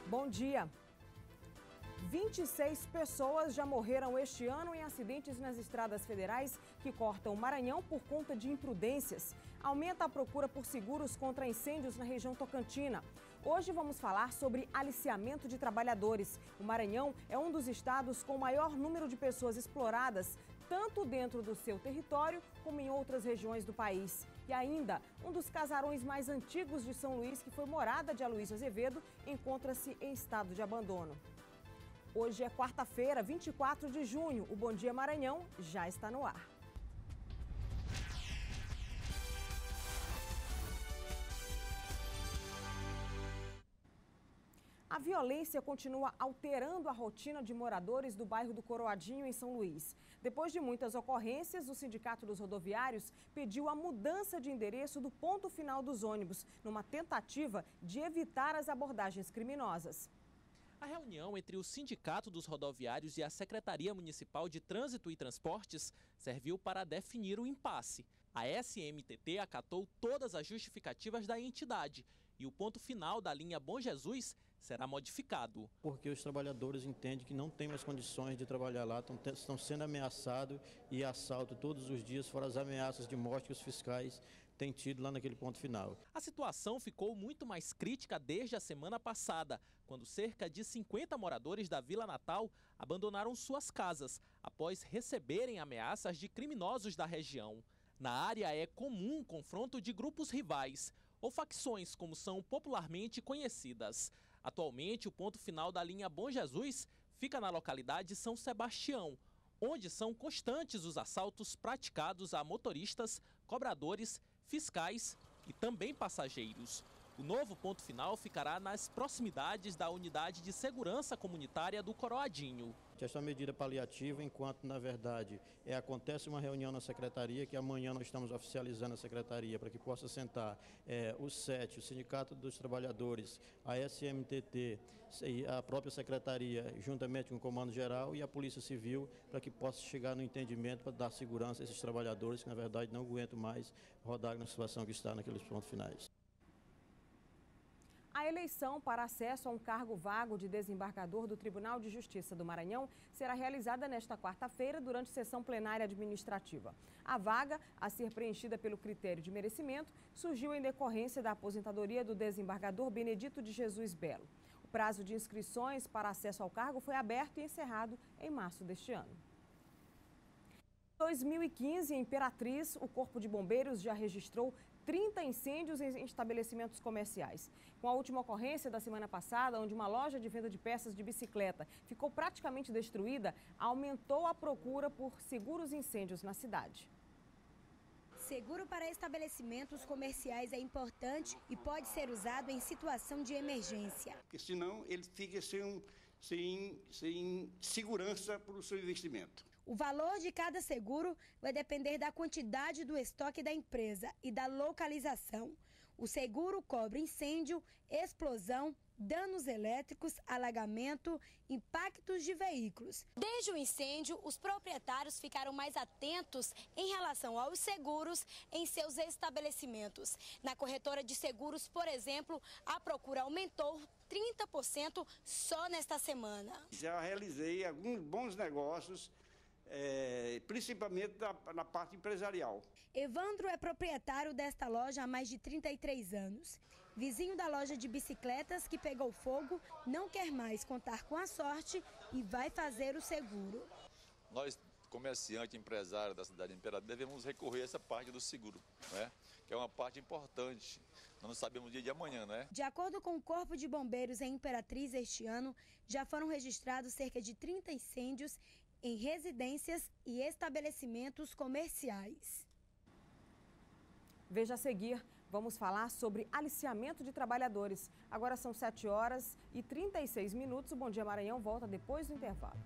Bom dia. 26 pessoas já morreram este ano em acidentes nas estradas federais que cortam o Maranhão por conta de imprudências. Aumenta a procura por seguros contra incêndios na região tocantina. Hoje vamos falar sobre aliciamento de trabalhadores. O Maranhão é um dos estados com o maior número de pessoas exploradas, tanto dentro do seu território como em outras regiões do país. E ainda, um dos casarões mais antigos de São Luís, que foi morada de Aloysio Azevedo, encontra-se em estado de abandono. Hoje é quarta-feira, 24 de junho. O Bom Dia Maranhão já está no ar. A violência continua alterando a rotina de moradores do bairro do Coroadinho, em São Luís. Depois de muitas ocorrências, o Sindicato dos Rodoviários pediu a mudança de endereço do ponto final dos ônibus, numa tentativa de evitar as abordagens criminosas. A reunião entre o Sindicato dos Rodoviários e a Secretaria Municipal de Trânsito e Transportes serviu para definir o impasse. A SMTT acatou todas as justificativas da entidade e o ponto final da linha Bom Jesus será modificado. Porque os trabalhadores entendem que não têm mais condições de trabalhar lá, estão sendo ameaçados e assalto todos os dias, fora as ameaças de morte que os fiscais têm tido lá naquele ponto final. A situação ficou muito mais crítica desde a semana passada, quando cerca de 50 moradores da Vila Natal abandonaram suas casas após receberem ameaças de criminosos da região. Na área é comum confronto de grupos rivais, ou facções, como são popularmente conhecidas. Atualmente, o ponto final da linha Bom Jesus fica na localidade de São Sebastião, onde são constantes os assaltos praticados a motoristas, cobradores, fiscais e também passageiros. O novo ponto final ficará nas proximidades da unidade de segurança comunitária do Coroadinho. Esta medida paliativa, enquanto, na verdade, acontece uma reunião na secretaria, que amanhã nós estamos oficializando a secretaria para que possa sentar o SET, o Sindicato dos Trabalhadores, a SMTT, a própria secretaria, juntamente com o Comando Geral e a Polícia Civil, para que possa chegar no entendimento para dar segurança a esses trabalhadores que, na verdade, não aguentam mais rodar na situação que está naqueles pontos finais. A eleição para acesso a um cargo vago de desembargador do Tribunal de Justiça do Maranhão será realizada nesta quarta-feira durante sessão plenária administrativa. A vaga, a ser preenchida pelo critério de merecimento, surgiu em decorrência da aposentadoria do desembargador Benedito de Jesus Belo. O prazo de inscrições para acesso ao cargo foi aberto e encerrado em março deste ano. Em 2015, em Imperatriz, o Corpo de Bombeiros já registrou 30 incêndios em estabelecimentos comerciais. Com a última ocorrência da semana passada, onde uma loja de venda de peças de bicicleta ficou praticamente destruída, aumentou a procura por seguros incêndios na cidade. Seguro para estabelecimentos comerciais é importante e pode ser usado em situação de emergência. Porque senão ele fica sem segurança para o seu investimento. O valor de cada seguro vai depender da quantidade do estoque da empresa e da localização. O seguro cobre incêndio, explosão, danos elétricos, alagamento, impactos de veículos. Desde o incêndio, os proprietários ficaram mais atentos em relação aos seguros em seus estabelecimentos. Na corretora de seguros, por exemplo, a procura aumentou 30% só nesta semana. Já realizei alguns bons negócios, principalmente na parte empresarial. Evandro é proprietário desta loja há mais de 33 anos. Vizinho da loja de bicicletas que pegou fogo, não quer mais contar com a sorte e vai fazer o seguro. Nós, comerciante, empresário da cidade de Imperatriz, devemos recorrer a essa parte do seguro, né? Que é uma parte importante. Nós não sabemos o dia de amanhã, né? De acordo com o Corpo de Bombeiros em Imperatriz, este ano, já foram registrados cerca de 30 incêndios em residências e estabelecimentos comerciais. Veja a seguir, vamos falar sobre aliciamento de trabalhadores. Agora são 7h36. O Bom Dia Maranhão volta depois do intervalo.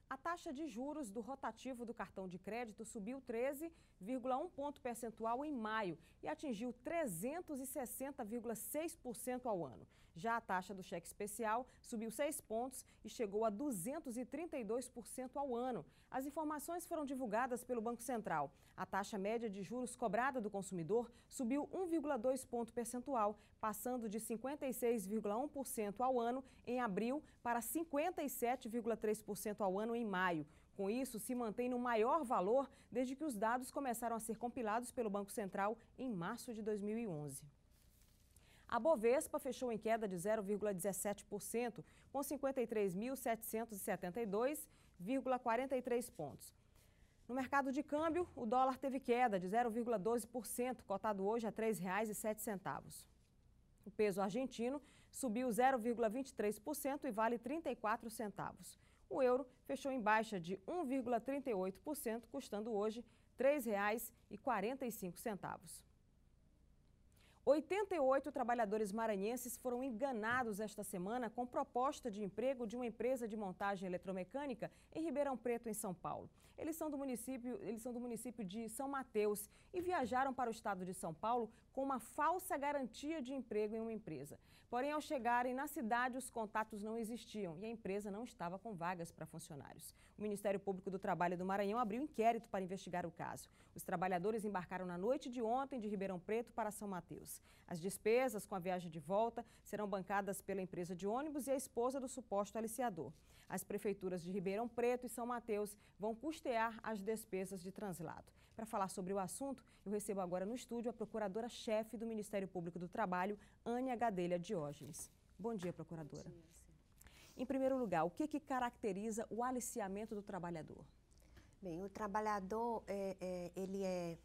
A taxa de juros do rotativo do cartão de crédito subiu 13,1 ponto percentual em maio e atingiu 360,6% ao ano. Já a taxa do cheque especial subiu 6 pontos e chegou a 232% ao ano. As informações foram divulgadas pelo Banco Central. A taxa média de juros cobrada do consumidor subiu 1,2 ponto percentual, passando de 56,1% ao ano em abril para 57,3% ao ano em maio. Com isso, se mantém no maior valor desde que os dados começaram a ser compilados pelo Banco Central em março de 2011. A Bovespa fechou em queda de 0,17%, com 53.772,43 pontos. No mercado de câmbio, o dólar teve queda de 0,12%, cotado hoje a R$ 3,07. O peso argentino subiu 0,23% e vale 34 centavos. O euro fechou em baixa de 1,38%, custando hoje R$ 3,45. 88 trabalhadores maranhenses foram enganados esta semana com proposta de emprego de uma empresa de montagem eletromecânica em Ribeirão Preto, em São Paulo. Eles são do município de São Mateus e viajaram para o estado de São Paulo com uma falsa garantia de emprego em uma empresa. Porém, ao chegarem na cidade, os contatos não existiam e a empresa não estava com vagas para funcionários. O Ministério Público do Trabalho do Maranhão abriu inquérito para investigar o caso. Os trabalhadores embarcaram na noite de ontem de Ribeirão Preto para São Mateus. As despesas com a viagem de volta serão bancadas pela empresa de ônibus e a esposa do suposto aliciador. As prefeituras de Ribeirão Preto e São Mateus vão custear as despesas de translado. Para falar sobre o assunto, eu recebo agora no estúdio a procuradora-chefe do Ministério Público do Trabalho, Ânia Gadelha Diógenes. Bom dia, procuradora. Bom dia. Em primeiro lugar, o que caracteriza o aliciamento do trabalhador? Bem, o trabalhador, ele é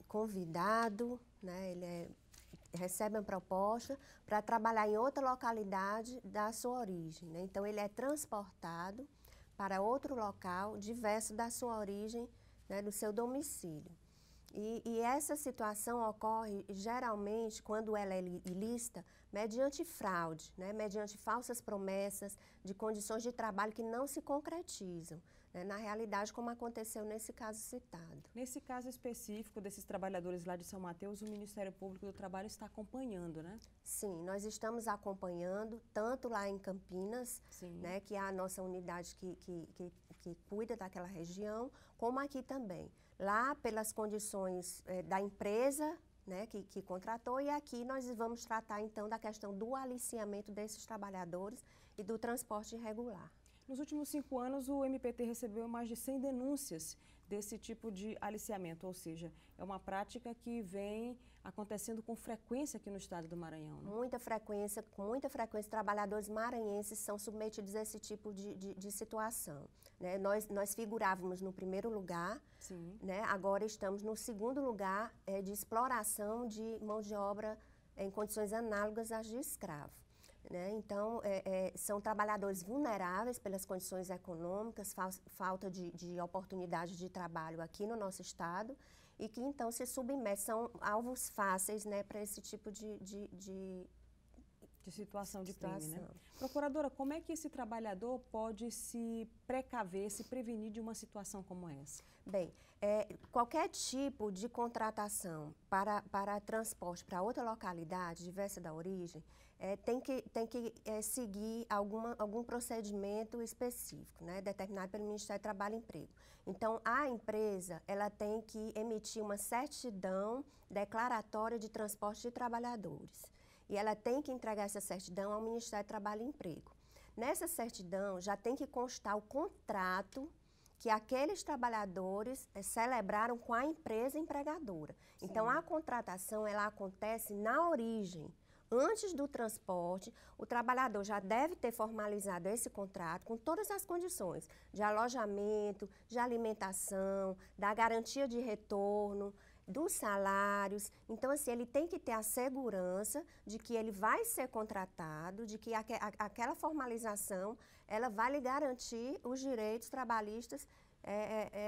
convidado, né, recebe uma proposta para trabalhar em outra localidade da sua origem, né? Então, ele é transportado para outro local diverso da sua origem, né, do seu domicílio. E essa situação ocorre geralmente quando ela é ilícita mediante fraude, né, mediante falsas promessas de condições de trabalho que não se concretizam, né, na realidade, como aconteceu nesse caso citado. Nesse caso específico desses trabalhadores lá de São Mateus, o Ministério Público do Trabalho está acompanhando, né? Sim, nós estamos acompanhando, tanto lá em Campinas, né, que é a nossa unidade que cuida daquela região, como aqui também. Lá, pelas condições da empresa, né, que contratou, e aqui nós vamos tratar, então, da questão do aliciamento desses trabalhadores e do transporte irregular. Nos últimos 5 anos, o MPT recebeu mais de 100 denúncias desse tipo de aliciamento, ou seja, é uma prática que vem acontecendo com frequência aqui no estado do Maranhão, né? Com muita frequência, trabalhadores maranhenses são submetidos a esse tipo de situação, né? Nós figurávamos no primeiro lugar, né? Agora estamos no segundo lugar de exploração de mão de obra em condições análogas às de escravo. Né? Então, são trabalhadores vulneráveis pelas condições econômicas, falta de oportunidade de trabalho aqui no nosso estado e que, então, se submetem, são alvos fáceis, né, para esse tipo de situação de crime, né? Procuradora, como é que esse trabalhador pode se precaver, se prevenir de uma situação como essa? Bem, qualquer tipo de contratação para transporte para outra localidade, diversa da origem, tem que seguir algum procedimento específico, né, determinado pelo Ministério do Trabalho e Emprego. Então, a empresa ela tem que emitir uma certidão declaratória de transporte de trabalhadores. E ela tem que entregar essa certidão ao Ministério do Trabalho e Emprego. Nessa certidão já tem que constar o contrato que aqueles trabalhadores celebraram com a empresa empregadora. Sim. Então, a contratação ela acontece na origem. Antes do transporte, o trabalhador já deve ter formalizado esse contrato com todas as condições de alojamento, de alimentação, da garantia de retorno, dos salários. Então, assim, ele tem que ter a segurança de que ele vai ser contratado, de que aquela formalização, ela vai lhe garantir os direitos trabalhistas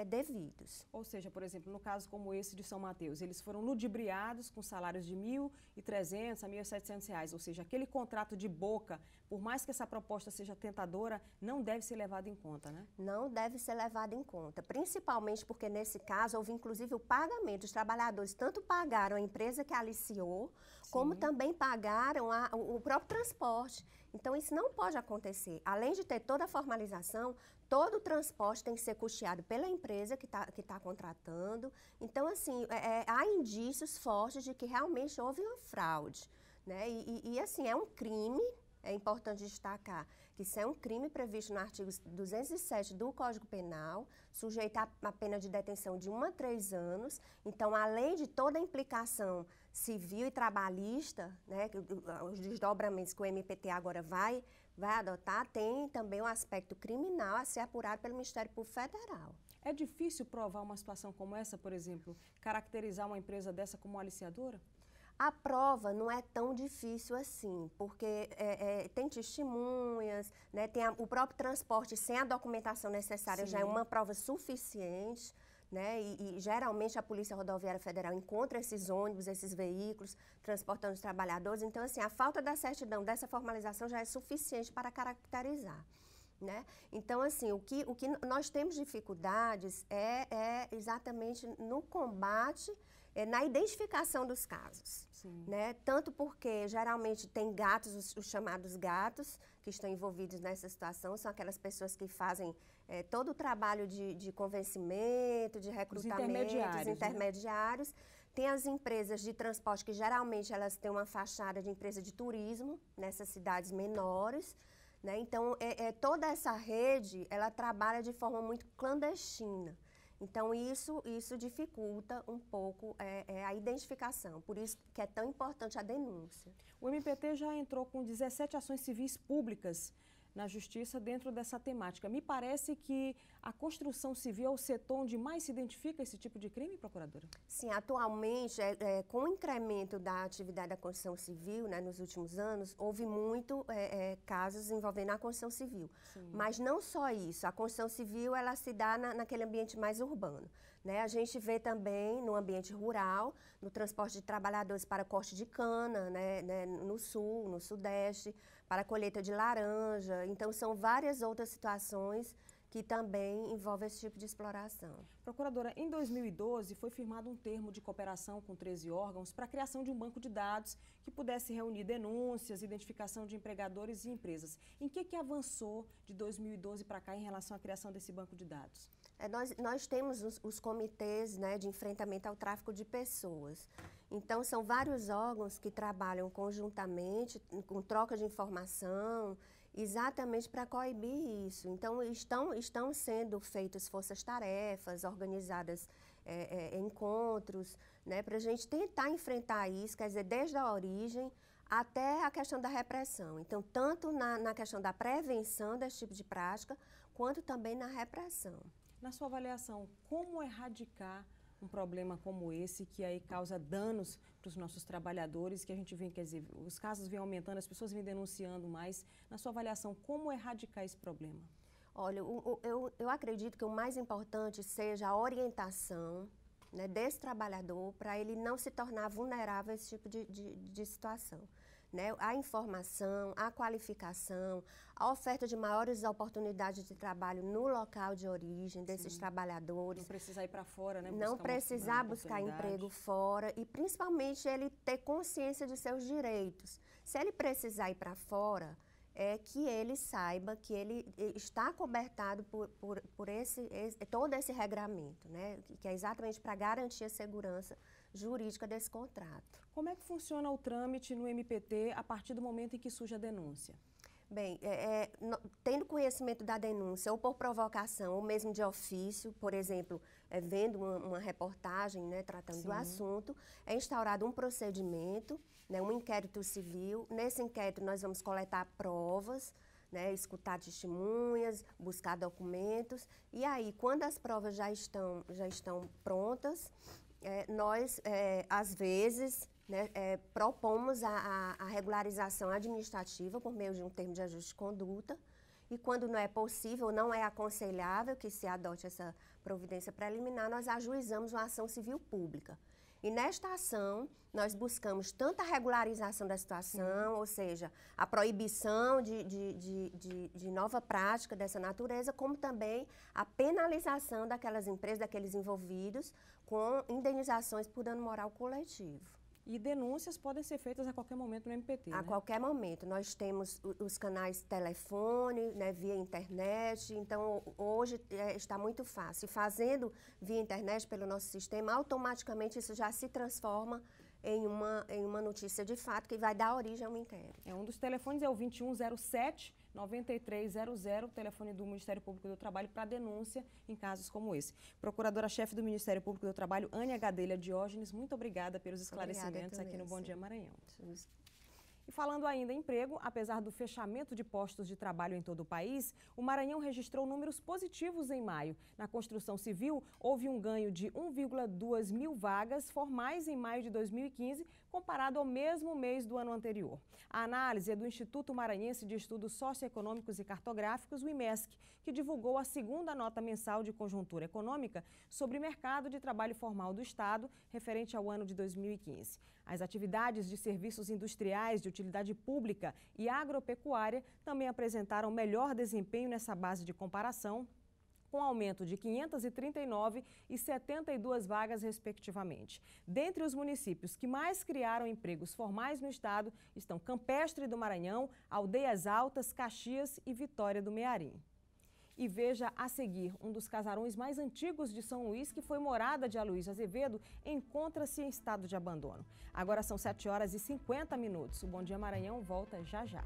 devidos. Ou seja, por exemplo, no caso como esse de São Mateus, eles foram ludibriados com salários de R$ 1.300 a R$ 1.700, ou seja, aquele contrato de boca, por mais que essa proposta seja tentadora, não deve ser levado em conta, né? Não deve ser levado em conta, principalmente porque nesse caso houve inclusive o pagamento. Os trabalhadores tanto pagaram a empresa que aliciou, como também pagaram o próprio transporte. Então isso não pode acontecer. Além de ter toda a formalização, todo o transporte tem que ser custeado pela empresa que tá contratando. Então, assim, há indícios fortes de que realmente houve uma fraude, né? E assim, é um crime, é importante destacar que isso é um crime previsto no artigo 207 do Código Penal, sujeito a pena de detenção de 1 a 3 anos. Então, além de toda a implicação civil e trabalhista, né, os desdobramentos que o MPT agora vai adotar, tem também um aspecto criminal a ser apurado pelo Ministério Público Federal. É difícil provar uma situação como essa, por exemplo, caracterizar uma empresa dessa como aliciadora? A prova não é tão difícil assim, porque tem testemunhas, né, tem o próprio transporte sem a documentação necessária já é uma prova suficiente. Né? E geralmente a Polícia Rodoviária Federal encontra esses ônibus, esses veículos, transportando os trabalhadores. Então, assim, a falta da certidão, dessa formalização já é suficiente para caracterizar. Né? Então, assim, o que nós temos dificuldades é exatamente no combate, na identificação dos casos. Né? Tanto porque geralmente tem gatos, os chamados gatos, que estão envolvidos nessa situação, são aquelas pessoas que fazem todo o trabalho de convencimento, de recrutamento, dos intermediários. Né? Tem as empresas de transporte que geralmente elas têm uma fachada de empresa de turismo nessas cidades menores. Né? Então, toda essa rede, ela trabalha de forma muito clandestina. Então, isso dificulta um pouco a identificação, por isso que é tão importante a denúncia. O MPT já entrou com 17 ações civis públicas na Justiça dentro dessa temática. Me parece que a construção civil é o setor onde mais se identifica esse tipo de crime, procuradora? Sim, atualmente, com o incremento da atividade da construção civil, né, nos últimos anos, houve muito casos envolvendo a construção civil. Sim. Mas não só isso, a construção civil ela se dá naquele ambiente mais urbano. Né? A gente vê também no ambiente rural, no transporte de trabalhadores para corte de cana, né, no sul, no sudeste, para colheita de laranja. Então, são várias outras situações que também envolvem esse tipo de exploração. Procuradora, em 2012 foi firmado um termo de cooperação com 13 órgãos para a criação de um banco de dados que pudesse reunir denúncias, identificação de empregadores e empresas. Em que avançou de 2012 para cá em relação à criação desse banco de dados? Nós temos os comitês, né, de enfrentamento ao tráfico de pessoas. Então, são vários órgãos que trabalham conjuntamente, com troca de informação, exatamente para coibir isso. Então, estão sendo feitas forças-tarefas, organizadas encontros, né, para a gente tentar enfrentar isso, quer dizer, desde a origem até a questão da repressão. Então, tanto na questão da prevenção desse tipo de prática, quanto também na repressão. Na sua avaliação, como erradicar um problema como esse, que aí causa danos para os nossos trabalhadores, que a gente vê, quer dizer, os casos vêm aumentando, as pessoas vêm denunciando mais. Na sua avaliação, como erradicar esse problema? Olha, eu acredito que o mais importante seja a orientação, né, desse trabalhador para ele não se tornar vulnerável a esse tipo de situação. Né? A informação, a qualificação, a oferta de maiores oportunidades de trabalho no local de origem desses trabalhadores. Não precisar ir para fora, né? Não precisar buscar emprego fora e principalmente ele ter consciência de seus direitos. Se ele precisar ir para fora, que ele saiba que ele está cobertado por todo esse regramento, né? Que é exatamente para garantir a segurança jurídica desse contrato. Como é que funciona o trâmite no MPT a partir do momento em que surge a denúncia? Bem, tendo conhecimento da denúncia, ou por provocação, ou mesmo de ofício, por exemplo, vendo uma reportagem, né, tratando do assunto, é instaurado um procedimento, né, um inquérito civil. Nesse inquérito, nós vamos coletar provas, né, escutar testemunhas, buscar documentos. E aí, quando as provas já estão prontas, nós, às vezes, né, propomos a regularização administrativa por meio de um termo de ajuste de conduta e quando não é possível, não é aconselhável que se adote essa providência preliminar, nós ajuizamos uma ação civil pública. E nesta ação, nós buscamos tanto a regularização da situação, ou seja, a proibição de nova prática dessa natureza, como também a penalização daquelas empresas, daqueles envolvidos, com indenizações por dano moral coletivo. E denúncias podem ser feitas a qualquer momento no MPT, A qualquer momento. Nós temos os canais telefone, né, via internet, então hoje está muito fácil. Fazendo via internet pelo nosso sistema, automaticamente isso já se transforma em uma notícia de fato que vai dar origem a um inquérito. Um dos telefones é o 2107-9300, o telefone do Ministério Público do Trabalho para denúncia em casos como esse. Procuradora-chefe do Ministério Público do Trabalho, Ânia Gadelha Diógenes, muito obrigada pelos esclarecimentos aqui no Bom Dia Maranhão. E falando ainda em emprego, apesar do fechamento de postos de trabalho em todo o país, o Maranhão registrou números positivos em maio. Na construção civil, houve um ganho de 1,2 mil vagas formais em maio de 2015, comparado ao mesmo mês do ano anterior. A análise é do Instituto Maranhense de Estudos Socioeconômicos e Cartográficos, o IMESC, que divulgou a segunda nota mensal de conjuntura econômica sobre mercado de trabalho formal do Estado, referente ao ano de 2015. As atividades de serviços industriais de utilidade pública e agropecuária também apresentaram melhor desempenho nessa base de comparação, com aumento de 539 e 72 vagas, respectivamente. Dentre os municípios que mais criaram empregos formais no estado estão Campestre do Maranhão, Aldeias Altas, Caxias e Vitória do Mearim. E veja a seguir, um dos casarões mais antigos de São Luís, que foi morada de Aloysio Azevedo, encontra-se em estado de abandono. Agora são 7h50. O Bom Dia Maranhão volta já já.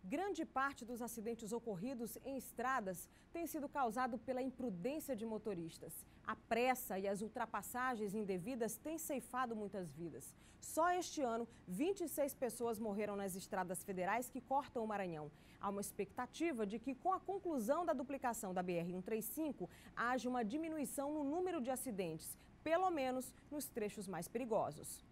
Grande parte dos acidentes ocorridos em estradas tem sido causado pela imprudência de motoristas. A pressa e as ultrapassagens indevidas têm ceifado muitas vidas. Só este ano, 26 pessoas morreram nas estradas federais que cortam o Maranhão. Há uma expectativa de que, com a conclusão da duplicação da BR-135, haja uma diminuição no número de acidentes, pelo menos nos trechos mais perigosos.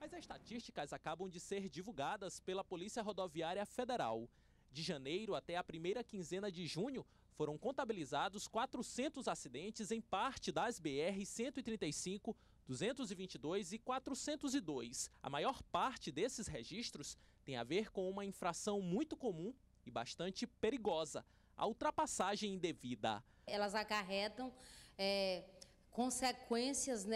As estatísticas acabam de ser divulgadas pela Polícia Rodoviária Federal. De janeiro até a primeira quinzena de junho, foram contabilizados 400 acidentes em parte das BR-135, 222 e 402. A maior parte desses registros tem a ver com uma infração muito comum e bastante perigosa, a ultrapassagem indevida. Elas acarretam consequências,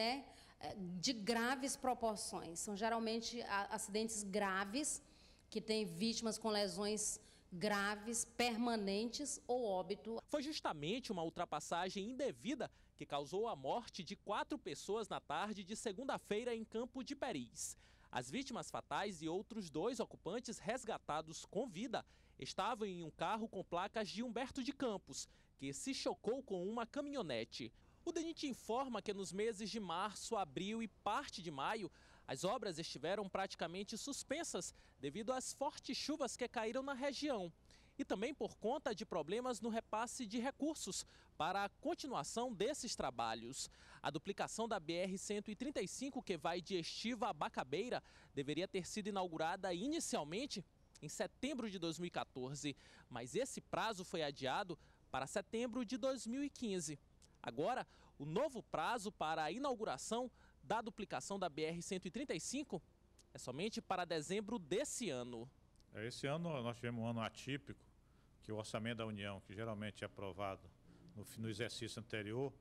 de graves proporções. São geralmente acidentes graves, que têm vítimas com lesões graves, permanentes ou óbito. Foi justamente uma ultrapassagem indevida que causou a morte de 4 pessoas na tarde de segunda-feira em Campo de Peris. As vítimas fatais e outros 2 ocupantes resgatados com vida estavam em um carro com placas de Humberto de Campos, que se chocou com uma caminhonete. O DENIT informa que nos meses de março, abril e parte de maio, as obras estiveram praticamente suspensas devido às fortes chuvas que caíram na região e também por conta de problemas no repasse de recursos para a continuação desses trabalhos. A duplicação da BR-135, que vai de Estiva a Bacabeira, deveria ter sido inaugurada inicialmente em setembro de 2014, mas esse prazo foi adiado para setembro de 2015. Agora, o novo prazo para a inauguração da duplicação da BR-135 é somente para dezembro desse ano. Esse ano nós tivemos um ano atípico, que o orçamento da União, que geralmente é aprovado no exercício anterior,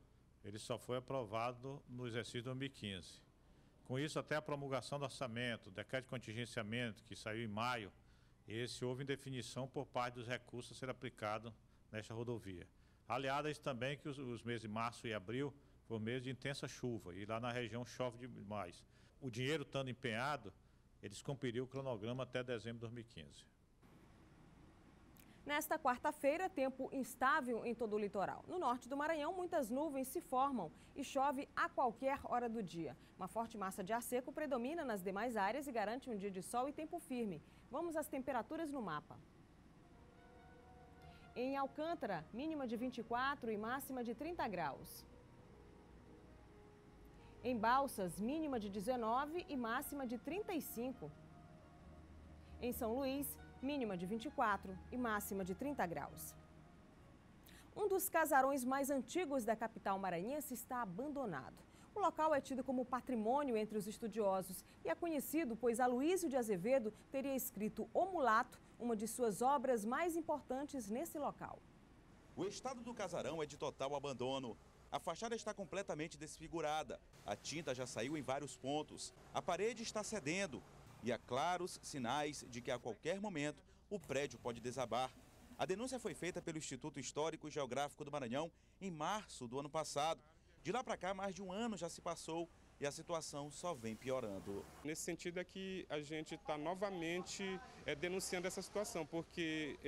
ele só foi aprovado no exercício de 2015. Com isso, até a promulgação do orçamento, o decreto de contingenciamento, que saiu em maio, houve indefinição por parte dos recursos a ser aplicado nesta rodovia. Aliado a isso também que os meses de março e abril foram meses de intensa chuva e lá na região chove demais. O dinheiro estando empenhado, eles cumpririam o cronograma até dezembro de 2015. Nesta quarta-feira, tempo instável em todo o litoral. No norte do Maranhão, muitas nuvens se formam e chove a qualquer hora do dia. Uma forte massa de ar seco predomina nas demais áreas e garante um dia de sol e tempo firme. Vamos às temperaturas no mapa. Em Alcântara, mínima de 24 e máxima de 30 graus. Em Balsas, mínima de 19 e máxima de 35. Em São Luís, mínima de 24 e máxima de 30 graus. Um dos casarões mais antigos da capital maranhense está abandonado. O local é tido como patrimônio entre os estudiosos e é conhecido pois Aloísio de Azevedo teria escrito O Mulato, uma de suas obras mais importantes nesse local. O estado do casarão é de total abandono. A fachada está completamente desfigurada, a tinta já saiu em vários pontos, a parede está cedendo e há claros sinais de que a qualquer momento o prédio pode desabar. A denúncia foi feita pelo Instituto Histórico e Geográfico do Maranhão em março do ano passado. De lá para cá, mais de um ano já se passou e a situação só vem piorando. Nesse sentido é que a gente está novamente denunciando essa situação, porque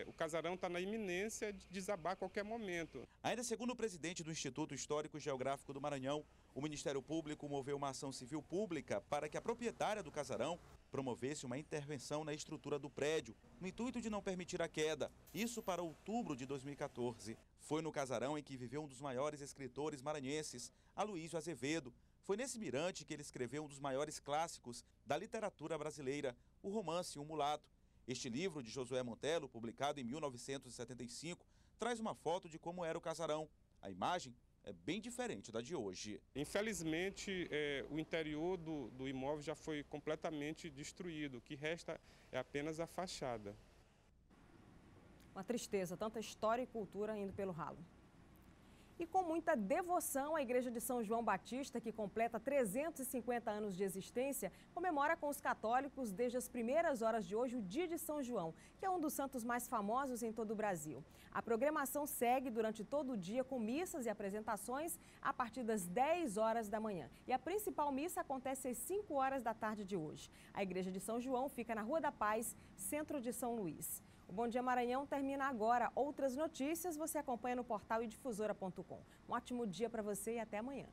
o casarão está na iminência de desabar a qualquer momento. Ainda segundo o presidente do Instituto Histórico e Geográfico do Maranhão, o Ministério Público moveu uma ação civil pública para que a proprietária do casarão promovesse uma intervenção na estrutura do prédio, no intuito de não permitir a queda. Isso para outubro de 2014. Foi no casarão em que viveu um dos maiores escritores maranhenses, Aloísio Azevedo. Foi nesse mirante que ele escreveu um dos maiores clássicos da literatura brasileira, o romance O Mulato. Este livro de Josué Montello, publicado em 1975, traz uma foto de como era o casarão. A imagem é bem diferente da de hoje. Infelizmente, o interior do imóvel já foi completamente destruído. O que resta é apenas a fachada. Uma tristeza, tanta história e cultura indo pelo ralo. E com muita devoção, a Igreja de São João Batista, que completa 350 anos de existência, comemora com os católicos desde as primeiras horas de hoje o Dia de São João, que é um dos santos mais famosos em todo o Brasil. A programação segue durante todo o dia com missas e apresentações a partir das 10 horas da manhã. E a principal missa acontece às 5 horas da tarde de hoje. A Igreja de São João fica na Rua da Paz, centro de São Luís. O Bom Dia Maranhão termina agora. Outras notícias você acompanha no portal idifusora.com. Um ótimo dia para você e até amanhã.